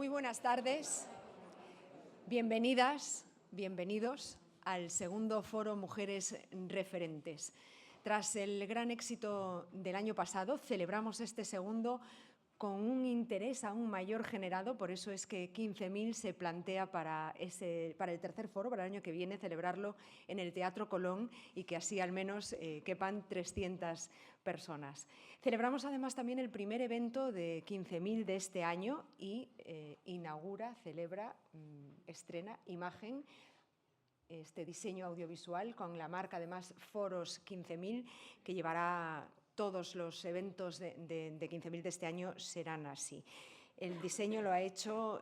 Muy buenas tardes, bienvenidas, bienvenidos al segundo Foro Mujeres Referentes. Tras el gran éxito del año pasado, celebramos este segundo con un interés aún mayor generado, por eso es que 15.000 se plantea para el tercer foro, para el año que viene, celebrarlo en el Teatro Colón y que así al menos quepan 300 personas. Celebramos además también el primer evento de 15.000 de este año y celebra, estrena imagen, este diseño audiovisual con la marca además Foros 15.000 que llevará todos los eventos de 15.000 de este año serán así. El diseño lo ha hecho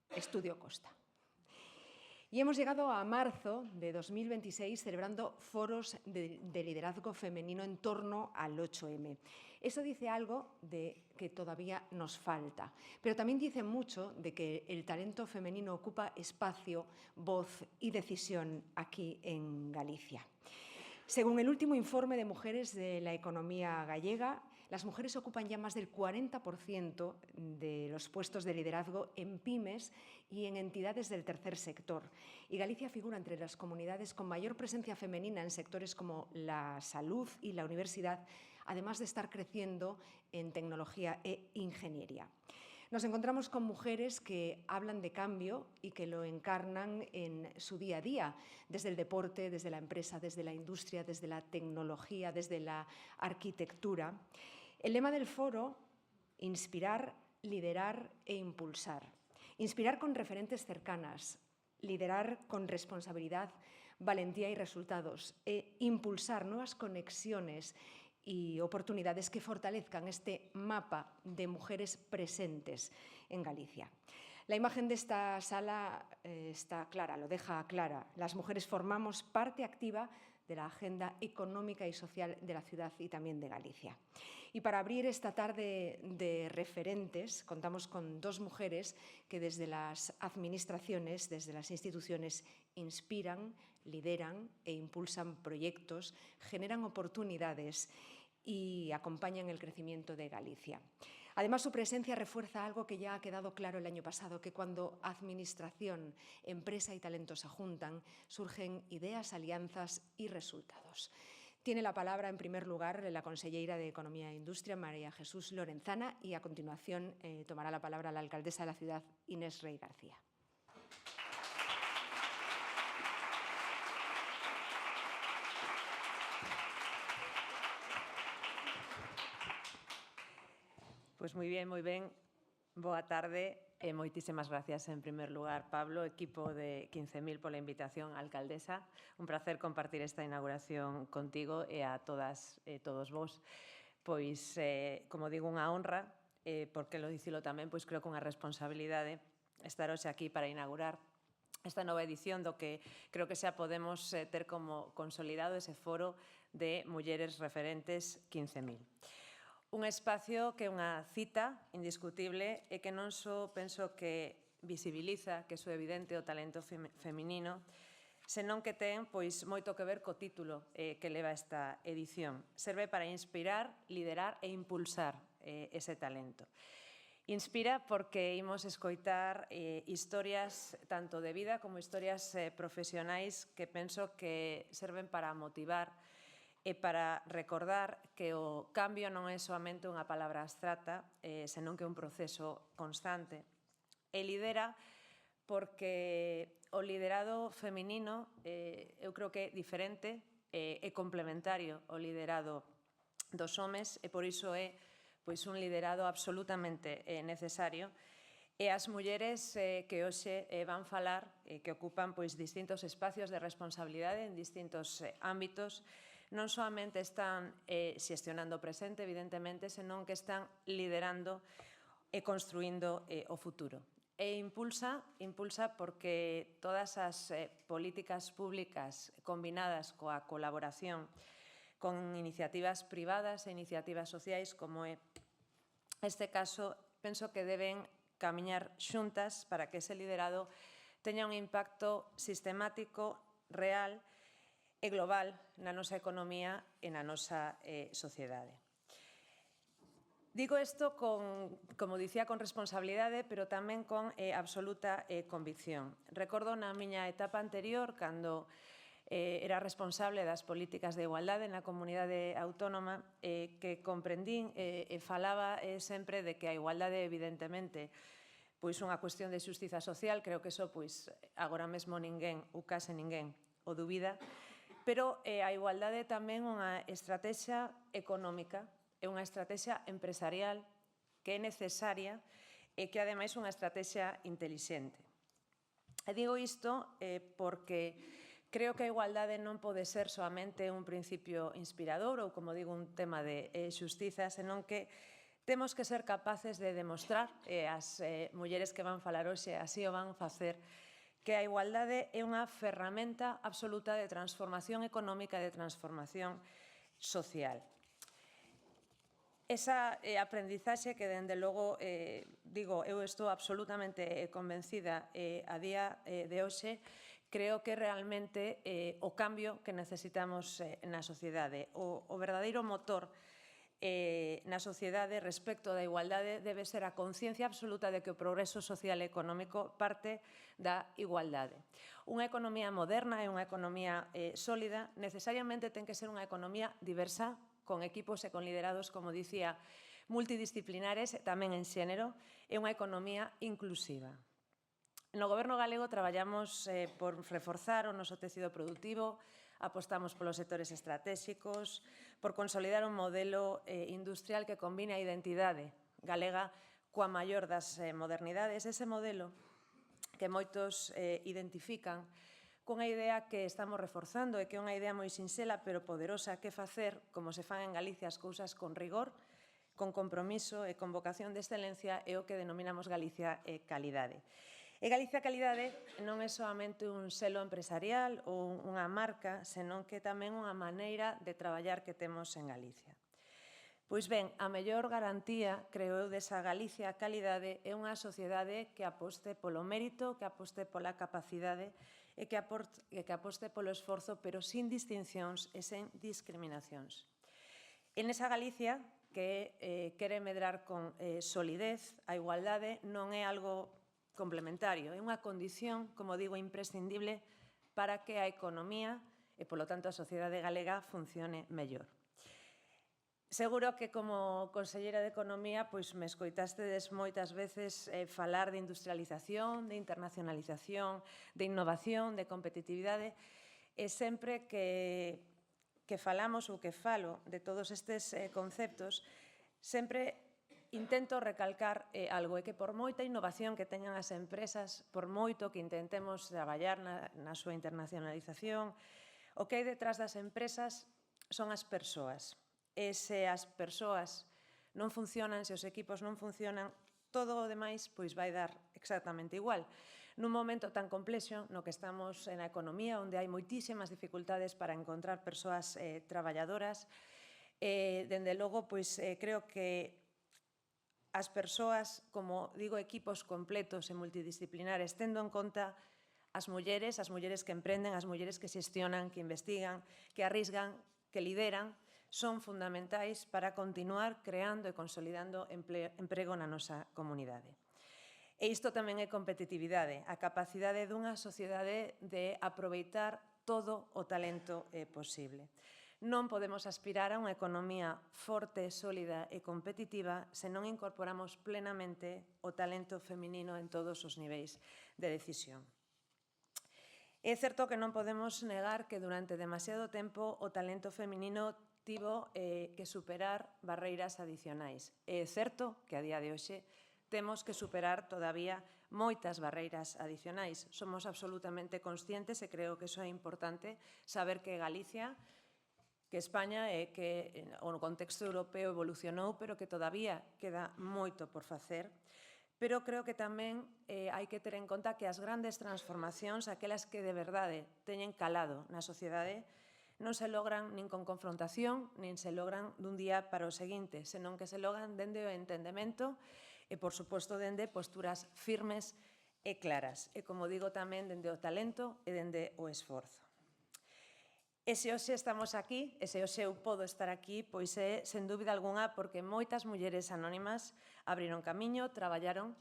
Estudio Costa. Y hemos llegado a marzo de 2026 celebrando foros de liderazgo femenino en torno al 8M. Eso dice algo de que todavía nos falta, pero también dice mucho de que el talento femenino ocupa espacio, voz y decisión aquí en Galicia. Según el último informe de mujeres de la economía gallega, las mujeres ocupan ya más del 40% de los puestos de liderazgo en pymes y en entidades del tercer sector. Y Galicia figura entre las comunidades con mayor presencia femenina en sectores como la salud y la universidad, además de estar creciendo en tecnología e ingeniería. Nos encontramos con mujeres que hablan de cambio y que lo encarnan en su día a día, desde el deporte, desde la empresa, desde la industria, desde la tecnología, desde la arquitectura. El lema del foro, inspirar, liderar e impulsar. Inspirar con referentes cercanas, liderar con responsabilidad, valentía y resultados, e impulsar nuevas conexiones y oportunidades que fortalezcan este mapa de mujeres presentes en Galicia. La imagen de esta sala está clara, lo deja clara. Las mujeres formamos parte activa de la agenda económica y social de la ciudad y también de Galicia. Y para abrir esta tarde de referentes, contamos con dos mujeres que desde las administraciones, desde las instituciones, inspiran, lideran e impulsan proyectos, generan oportunidades y acompañan el crecimiento de Galicia. Además, su presencia refuerza algo que ya ha quedado claro el año pasado, que cuando administración, empresa y talento se juntan, surgen ideas, alianzas y resultados. Tiene la palabra, en primer lugar, la conselleira de Economía e Industria, María Jesús Lorenzana, y a continuación tomará la palabra la alcaldesa de la ciudad, Inés Rey García. Pois moi ben. Boa tarde e moitísimas gracias en primer lugar, Pablo, equipo de 15.000 pola invitación, alcaldesa. Un placer compartir esta inauguración contigo e a todas e todos vos. Pois, como digo, unha honra, porque lo dicilo tamén, pois creo que unha responsabilidade estar hoxe aquí para inaugurar esta nova edición do que creo que xa podemos ter como consolidado ese foro de mulleres referentes 15.000. Un espacio que é unha cita indiscutible e que non só penso que visibiliza, que é evidente o talento feminino, senón que ten pois moito que ver co título que leva esta edición. Serve para inspirar, liderar e impulsar ese talento. Inspira porque imos escoitar historias tanto de vida como historias profesionais que penso que serven para motivar e para recordar que o cambio non é soamente unha palabra abstracta, senón que é un proceso constante. E lidera porque o liderado feminino eu creo que é diferente e complementario ao liderado dos homes e por iso é pois un liderado absolutamente necesario. E as mulleres que hoxe van falar, que ocupan pois distintos espacios de responsabilidade en distintos ámbitos, non solamente están xestionando o presente, evidentemente, senón que están liderando e construindo o futuro. E impulsa porque todas as políticas públicas combinadas coa colaboración con iniciativas privadas e iniciativas sociais, como é este caso, penso que deben camiñar xuntas para que ese liderado teña un impacto sistemático, real e global na nosa economía e na nosa sociedade. Digo isto, como dicía, con responsabilidade, pero tamén con absoluta convicción. Recordo na miña etapa anterior, cando era responsable das políticas de igualdade na comunidade autónoma, que comprendín e falaba sempre de que a igualdade, evidentemente, pois unha cuestión de xustiza social, creo que iso pois agora mesmo ninguén, ou case ninguén, o dubida, pero a igualdade é tamén unha estrategia económica, é unha estrategia empresarial que é necesaria e que, ademais, é unha estrategia intelixente. E digo isto porque creo que a igualdade non pode ser soamente un principio inspirador ou, como digo, un tema de xustiza, senón que temos que ser capaces de demostrar, e as mulleres que van falar hoxe así o van facer, que a igualdade é unha ferramenta absoluta de transformación económica e de transformación social. Esa aprendizaxe que, dende logo, digo, eu estou absolutamente convencida a día de hoxe, creo que realmente o cambio que necesitamos na sociedade. O verdadeiro motor na sociedade respecto da igualdade debe ser a conciencia absoluta de que o progreso social e económico parte da igualdade. Unha economía moderna e unha economía sólida necesariamente ten que ser unha economía diversa, con equipos e con liderados, como dicía, multidisciplinares, tamén en xénero, e unha economía inclusiva. No Goberno galego traballamos por reforzar o noso tecido productivo, apostamos polos sectores estratégicos, por consolidar un modelo industrial que combine a identidade galega coa maior das modernidades, ese modelo que moitos identifican cunha idea que estamos reforzando e que é unha idea moi sinxela pero poderosa, que facer, como se fan en Galicia, as cousas con rigor, con compromiso e con vocación de excelencia, é o que denominamos Galicia Calidade. E Galicia Calidade non é soamente un selo empresarial ou unha marca, senón que é tamén unha maneira de traballar que temos en Galicia. Pois ben, a mellor garantía, creo eu, desa Galicia Calidade é unha sociedade que aposte polo mérito, que aposte pola capacidade e que aposte polo esforzo, pero sin distincións e sen discriminacións. En esa Galicia que quere medrar con solidez, a igualdade non é algo complementario, é unha condición, como digo, imprescindible para que a economía e, polo tanto, a sociedade galega funcione mellor. Seguro que como conselleira de Economía pois me escoitastedes moitas veces falar de industrialización, de internacionalización, de innovación, de competitividade, e sempre que falamos ou que falo de todos estes conceptos, sempre intento recalcar algo, é que por moita innovación que teñan as empresas, por moito que intentemos traballar na súa internacionalización, o que hai detrás das empresas son as persoas. E se as persoas non funcionan, se os equipos non funcionan, todo o demais pois vai dar exactamente igual. Nun momento tan complexo no que estamos na economía, onde hai moitísimas dificultades para encontrar persoas traballadoras, dende logo, pois creo que as persoas, como digo, equipos completos e multidisciplinares, tendo en conta as mulleres que emprenden, as mulleres que xestionan, que investigan, que arrisgan, que lideran, son fundamentais para continuar creando e consolidando emprego na nosa comunidade. E isto tamén é competitividade, a capacidade dunha sociedade de aproveitar todo o talento posible. Non podemos aspirar a unha economía forte, sólida e competitiva se non incorporamos plenamente o talento feminino en todos os niveis de decisión. É certo que non podemos negar que durante demasiado tempo o talento feminino tivo que superar barreiras adicionais. É certo que a día de hoxe temos que superar todavía moitas barreiras adicionais. Somos absolutamente conscientes e creo que iso é importante saber que Galicia, que España e que o contexto europeo evolucionou, pero que todavía queda moito por facer. Pero creo que tamén hai que ter en conta que as grandes transformacións, aquelas que de verdade teñen calado na sociedade, non se logran nin con confrontación, nin se logran dun día para o seguinte, senón que se logran dende o entendemento e, por suposto, dende posturas firmes e claras. E, como digo, tamén dende o talento e dende o esforzo. E se hoxe estamos aquí, e se hoxe eu podo estar aquí, pois é, sen dúbida algunha, porque moitas mulleres anónimas abriron camiño, traballaron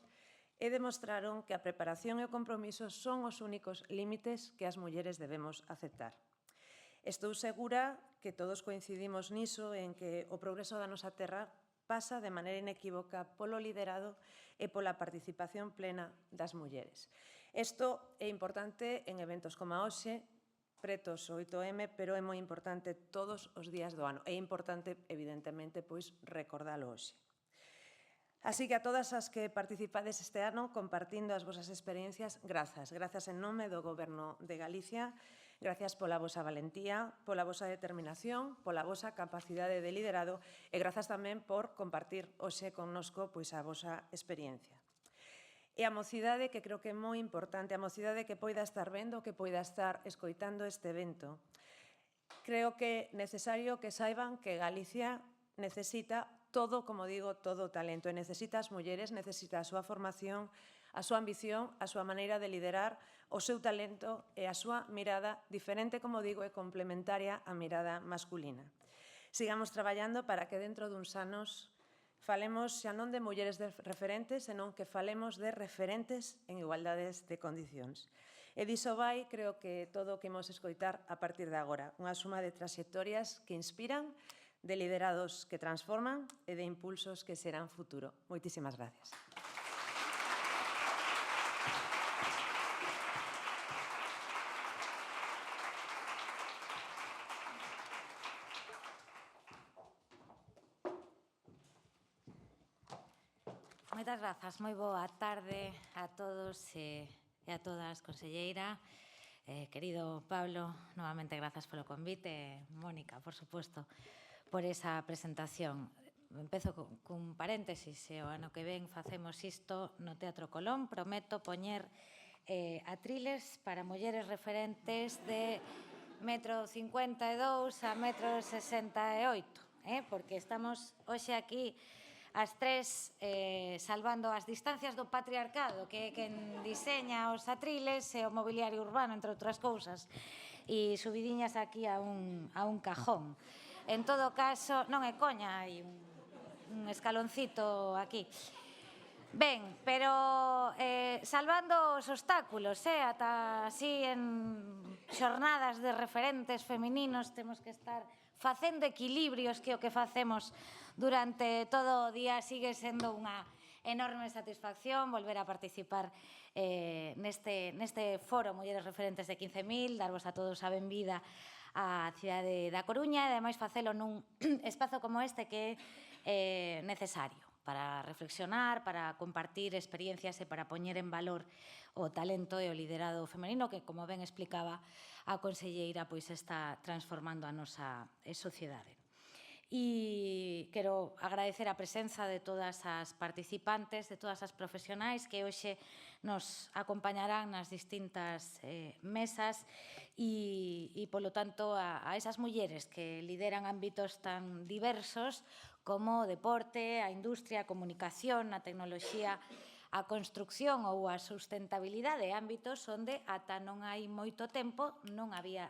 e demostraron que a preparación e o compromiso son os únicos límites que as mulleres debemos aceptar. Estou segura que todos coincidimos niso en que o progreso da nosa terra pasa de maneira inequívoca polo liderado e pola participación plena das mulleres. Isto é importante en eventos como a hoxe, pretos o 8M, pero é moi importante todos os días do ano. É importante, evidentemente, pois recordalo hoxe. Así que a todas as que participades este ano compartindo as vosas experiencias, grazas. Grazas en nome do Goberno de Galicia, grazas pola vosa valentía, pola vosa determinación, pola vosa capacidade de liderado e grazas tamén por compartir hoxe connosco pois a vosa experiencia. E a mocidade, que creo que é moi importante, a mocidade que poida estar vendo, que poida estar escoitando este evento. Creo que é necesario que saiban que Galicia necesita todo, como digo, todo o talento. E necesita as mulleres, necesita a súa formación, a súa ambición, a súa maneira de liderar, o seu talento e a súa mirada diferente, como digo, e complementaria á mirada masculina. Sigamos traballando para que dentro duns anos falemos xa non de mulleres referentes, senón que falemos de referentes en igualdades de condicións. E diso vai, creo que todo o que imos escoitar a partir de agora. Unha suma de traxectorias que inspiran, de liderados que transforman e de impulsos que serán futuro. Moitísimas gracias. Moitas grazas, moi boa tarde a todos e a todas, conselleira. Querido Pablo, novamente grazas polo convite. Mónica, por suposto, por esa presentación. Empezo cun paréntesis, e o ano que ven facemos isto no Teatro Colón. Prometo poñer atriles para mulleres referentes de 1,52 m a 1,68 m, porque estamos hoxe aquí as tres salvando as distancias do patriarcado, que é quen diseña os atriles e o mobiliario urbano, entre outras cousas, e subidiñas aquí a un cajón. En todo caso, non é coña, hai un escaloncito aquí. Ben, pero salvando os obstáculos, ata así en xornadas de referentes femininos temos que estar facendo equilibrios, que o que facemos durante todo o día. Sigue sendo unha enorme satisfacción volver a participar neste foro Mulleres Referentes de 15.000, darvos a todos a benvida á cidade da Coruña e, ademais, facelo nun espazo como este que é necesario para reflexionar, para compartir experiencias e para poñer en valor o talento e o liderado femenino que, como ben explicaba a conselleira, pois está transformando a nosa sociedade. E quero agradecer a presenza de todas as participantes, de todas as profesionais que hoxe nos acompañarán nas distintas mesas e, polo tanto, a esas mulleres que lideran ámbitos tan diversos como o deporte, a industria, a comunicación, a tecnoloxía, a construcción ou a sustentabilidade, ámbitos onde ata non hai moito tempo non había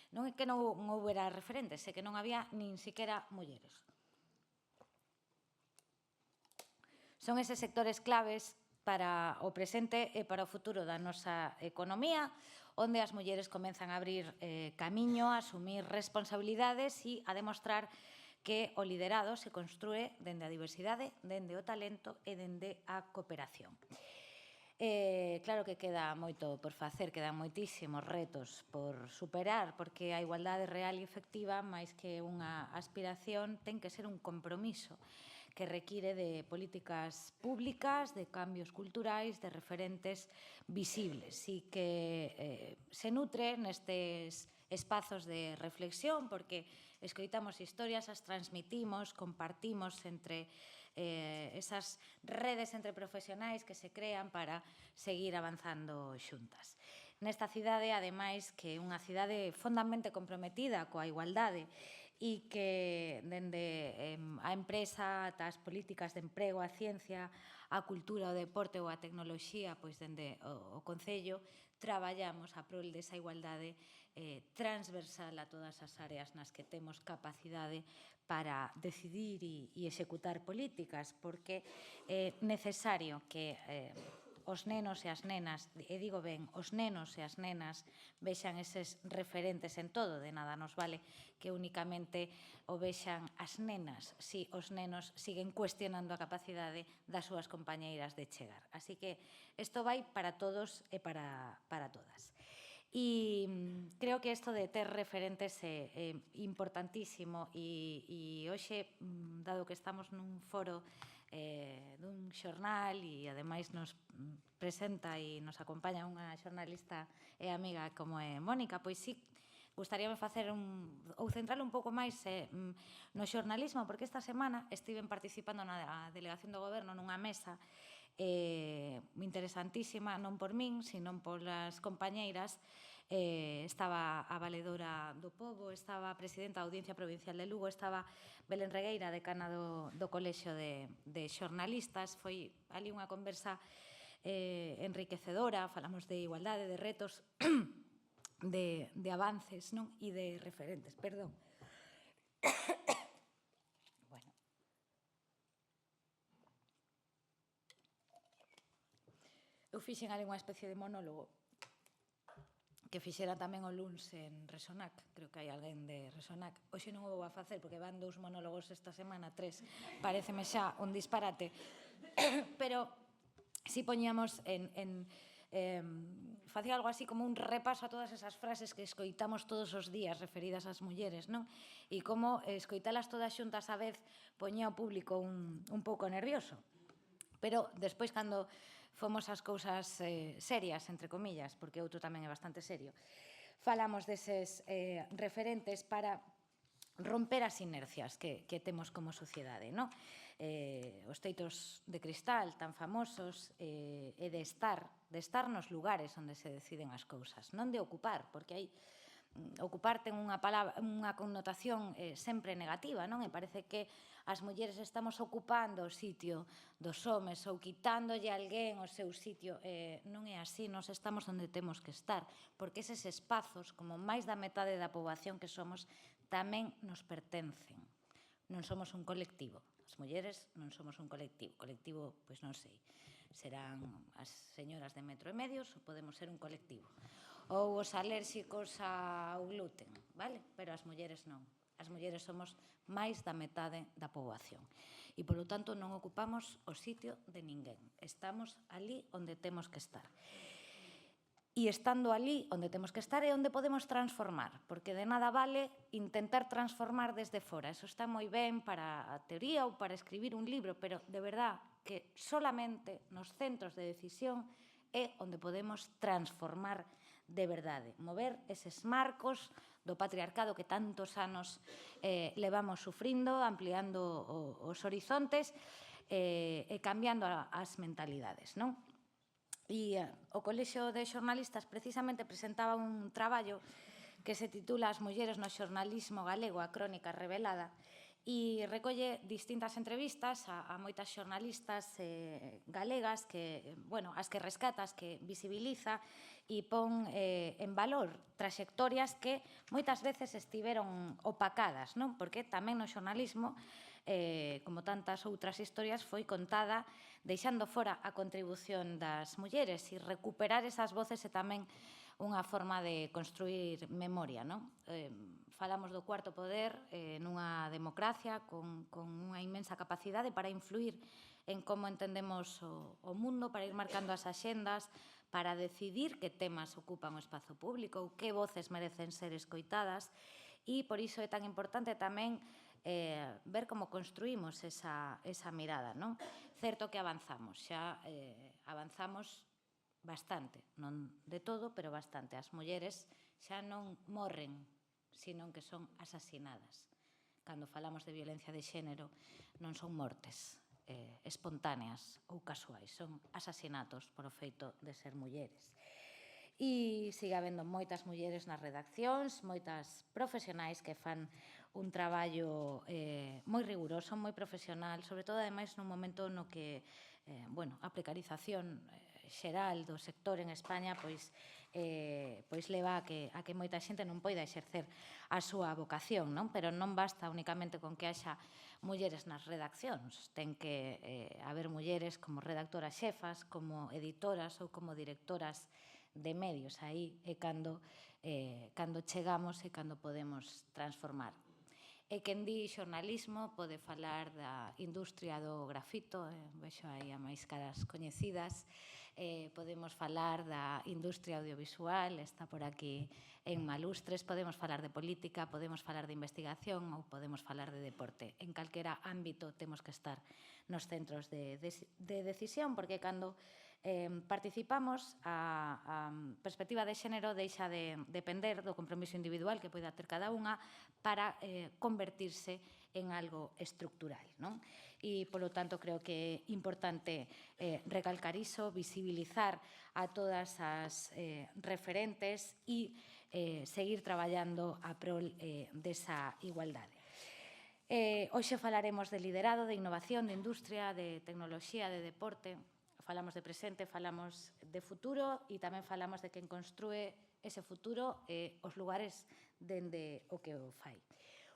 non é que non houbera referentes, é que non había nin siquiera mulleres. Son eses sectores claves para o presente e para o futuro da nosa economía, onde as mulleres comenzan a abrir camiño, a asumir responsabilidades e a demostrar que o liderado se construe dende a diversidade, dende o talento e dende a cooperación. Claro que queda moito por facer, quedan moitísimos retos por superar, porque a igualdade real e efectiva, máis que unha aspiración, ten que ser un compromiso que require de políticas públicas, de cambios culturais, de referentes visibles e que se nutre nestes espazos de reflexión, porque escoitamos historias, as transmitimos, compartimos entre esas redes entre profesionais que se crean para seguir avanzando xuntas. Nesta cidade, ademais, que é unha cidade fondamente comprometida coa igualdade e que dende a empresa ata as políticas de emprego, a ciencia, a cultura, o deporte ou a tecnoloxía, pois dende o Concello, traballamos a prol desa igualdade transversal a todas as áreas nas que temos capacidade para decidir e executar políticas, porque é necesario que os nenos e as nenas, e digo ben, os nenos e as nenas vexan eses referentes en todo, de nada nos vale que únicamente o vexan as nenas, si os nenos siguen cuestionando a capacidade das súas compañeiras de chegar. Así que isto vai para todos e para todas. E creo que isto de ter referentes é importantísimo e hoxe, dado que estamos nun foro dun xornal e ademais nos presenta e nos acompaña unha xornalista e amiga como é Mónica, pois sí, gustaríame facer ou centrar un pouco máis no xornalismo, porque esta semana estiven participando na delegación do goberno nunha mesa interesantísima, non por min, sino polas compañeiras. Estaba a valedora do Pobo, estaba a presidenta da Audiencia Provincial de Lugo, estaba Belén Regueira, decana do Colexio de Xornalistas. Foi ali unha conversa enriquecedora, falamos de igualdade, de retos, de avances, non? E de referentes, perdón. Bueno. Eu fixen ali unha especie de monólogo que fixera tamén o luns en Resonac, creo que hai alguén de Resonac. Hoxe non o vou a facer porque van 2 monólogos esta semana, 3, pareceme xa un disparate, pero si poñíamos facía algo así como un repaso a todas esas frases que escoitamos todos os días referidas ás mulleres, non? E como escoitalas todas xuntas a vez poñía o público un pouco nervioso. Pero despois, cando fomos as cousas serias, entre comillas, porque outro tamén é bastante serio, falamos deses referentes para romper as inercias que temos como sociedade, non? Os teitos de cristal tan famosos e de estar nos lugares onde se deciden as cousas, non de ocupar, porque hai ocupar ten unha connotación sempre negativa, non? E parece que as mulleres estamos ocupando o sitio dos homes ou quitándolle a alguén o seu sitio. Non é así, nós estamos onde temos que estar, porque eses espazos, como máis da metade da poboación que somos, tamén nos pertencen. Non somos un colectivo. As mulleres non somos un colectivo. Colectivo, pois non sei, serán as señoras de 1,5 metros ou podemos ser un colectivo. Ou os alérxicos ao gluten, vale? Pero as mulleres non. As mulleres somos máis da metade da poboación. E, polo tanto, non ocupamos o sitio de ninguén. Estamos ali onde temos que estar. E estando ali onde temos que estar é onde podemos transformar, porque de nada vale intentar transformar desde fora. Eso está moi ben para a teoría ou para escribir un libro, pero de verdad que solamente nos centros de decisión é onde podemos transformar de verdade, mover eses marcos do patriarcado que tantos anos levamos sufrindo, ampliando os horizontes e cambiando as mentalidades, non? E o Colexio de Xornalistas precisamente presentaba un traballo que se titula As mulleres no xornalismo galego, a crónica revelada, e recolle distintas entrevistas a moitas xornalistas galegas que, bueno, as que rescata, as que visibiliza e pon en valor traxectorias que moitas veces estiveron opacadas, non? Porque tamén no xornalismo, como tantas outras historias, foi contada deixando fora a contribución das mulleres, e recuperar esas voces é tamén unha forma de construir memoria, non? Falamos do cuarto poder nunha democracia con unha inmensa capacidade para influir en como entendemos o mundo, para ir marcando as axendas, para decidir que temas ocupan o espazo público ou que voces merecen ser escoitadas, e por iso é tan importante tamén ver como construímos esa mirada, non? Certo que avanzamos, xa avanzamos bastante, non de todo, pero bastante. As mulleres xa non morren, sino que son asasinadas. Cando falamos de violencia de xénero, non son mortes espontáneas ou casuais, son asasinatos por o feito de ser mulleres. E sigue habendo moitas mulleres nas redaccións, moitas profesionais que fan un traballo moi riguroso, moi profesional, sobre todo, ademais, nun momento no que a precarización xeral do sector en España pois leva a que moita xente non poida exercer a súa vocación, non? Pero non basta únicamente con que haxa mulleres nas redaccións, ten que haber mulleres como redactoras xefas, como editoras ou como directoras de medios. Aí é cando chegamos e cando podemos transformar. E quen di xornalismo pode falar da industria do grafito, vexo aí a máis caras coñecidas, podemos falar da industria audiovisual, está por aquí en Malustres, podemos falar de política, podemos falar de investigación ou podemos falar de deporte. En calquera ámbito temos que estar nos centros de decisión, porque cando participamos, a perspectiva de xénero deixa de depender do compromiso individual que poida ter cada unha para convertirse en algo estructural, non? E, polo tanto, creo que é importante recalcar iso, visibilizar a todas as referentes e seguir traballando a prol desa igualdade. Hoxe falaremos de liderado, de innovación, de industria, de tecnoloxía, de deporte. Falamos de presente, falamos de futuro e tamén falamos de quen construe ese futuro e os lugares dende o que o fai.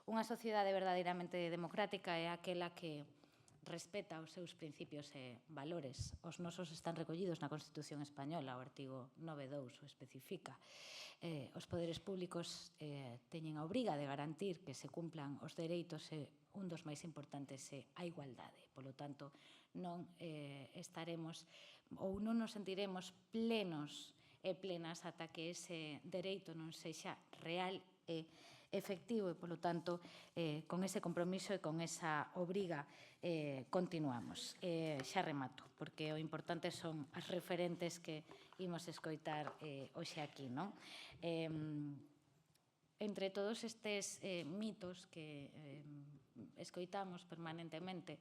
Unha sociedade verdadeiramente democrática é aquela que respeta os seus principios e valores. Os nosos están recollidos na Constitución Española, o artigo 9.2 o especifica. Os poderes públicos teñen a obriga de garantir que se cumplan os dereitos e un dos máis importantes é a igualdade. Polo tanto, non estaremos ou non nos sentiremos plenos e plenas ata que ese dereito non sexa real e efectivo e, polo tanto, con ese compromiso e con esa obriga continuamos. Xa remato, porque o importante son as referentes que imos escoitar hoxe aquí, non? Entre todos estes mitos que escoitamos permanentemente,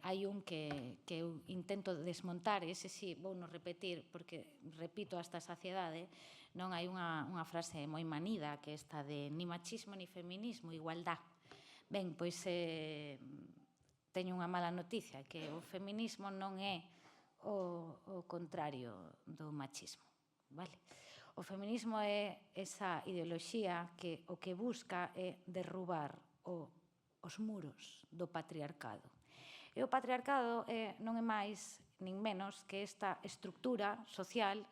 hai un que eu intento desmontar, e ese sí, vou non repetir, porque repito hasta a saciedade, non hai unha frase moi manida que esta de ni machismo ni feminismo, igualdad. Ben, pois teño unha mala noticia, que o feminismo non é o contrario do machismo, vale? O feminismo é esa ideoloxía que o que busca é derrubar os muros do patriarcado. E o patriarcado non é máis nin menos que esta estructura social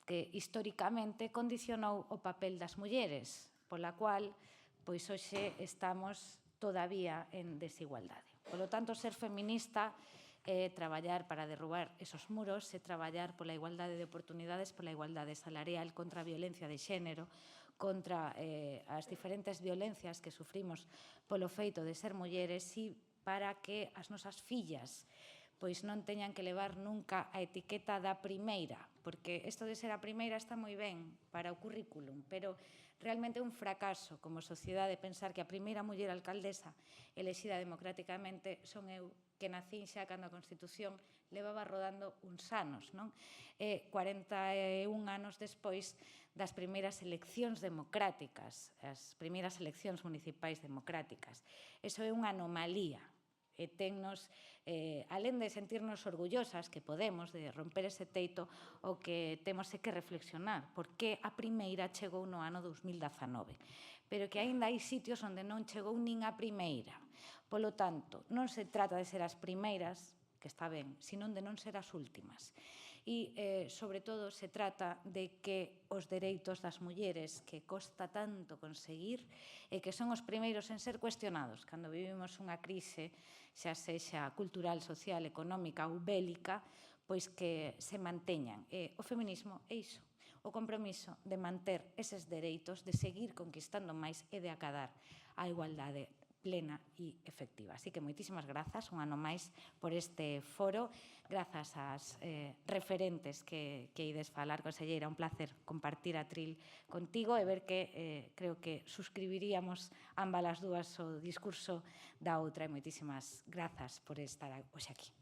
que históricamente condicionou o papel das mulleres, pola cual, pois, hoxe estamos todavía en desigualdade. Polo tanto, ser feminista é traballar para derrubar esos muros, é traballar pola igualdade de oportunidades, pola igualdade salarial, contra a violencia de xénero, contra as diferentes violencias que sufrimos polo feito de ser mulleres e para que as nosas fillas pois non teñan que levar nunca a etiqueta da primeira, porque isto de ser a primeira está moi ben para o currículum, pero realmente é un fracaso como sociedade pensar que a primeira muller alcaldesa elexida democráticamente son eu, que nacín xa cando a Constitución levaba rodando uns anos, non? 41 anos despois das primeiras eleccións democráticas, as primeiras eleccións municipais democráticas. Eso é unha anomalía. E tennos, alén de sentirnos orgullosas que podemos de romper ese teito, o que temos é que reflexionar por que a primeira chegou no ano 2019, pero que aínda hai sitios onde non chegou nin a primeira. Polo tanto, non se trata de ser as primeiras, que está ben, senón de non ser as últimas. E, sobre todo, se trata de que os dereitos das mulleres, que costa tanto conseguir, e que son os primeiros en ser cuestionados cando vivimos unha crise, xa sexa cultural, social, económica ou bélica, pois que se manteñan. O feminismo é iso, o compromiso de manter eses dereitos, de seguir conquistando máis e de acadar a igualdade plena e efectiva. Así que moitísimas grazas, un ano máis, por este foro. Grazas ás referentes que ides falar, conselleira, un placer compartir atril contigo e ver que creo que suscribiríamos ambas as dúas o discurso da outra. E moitísimas grazas por estar hoxe aquí.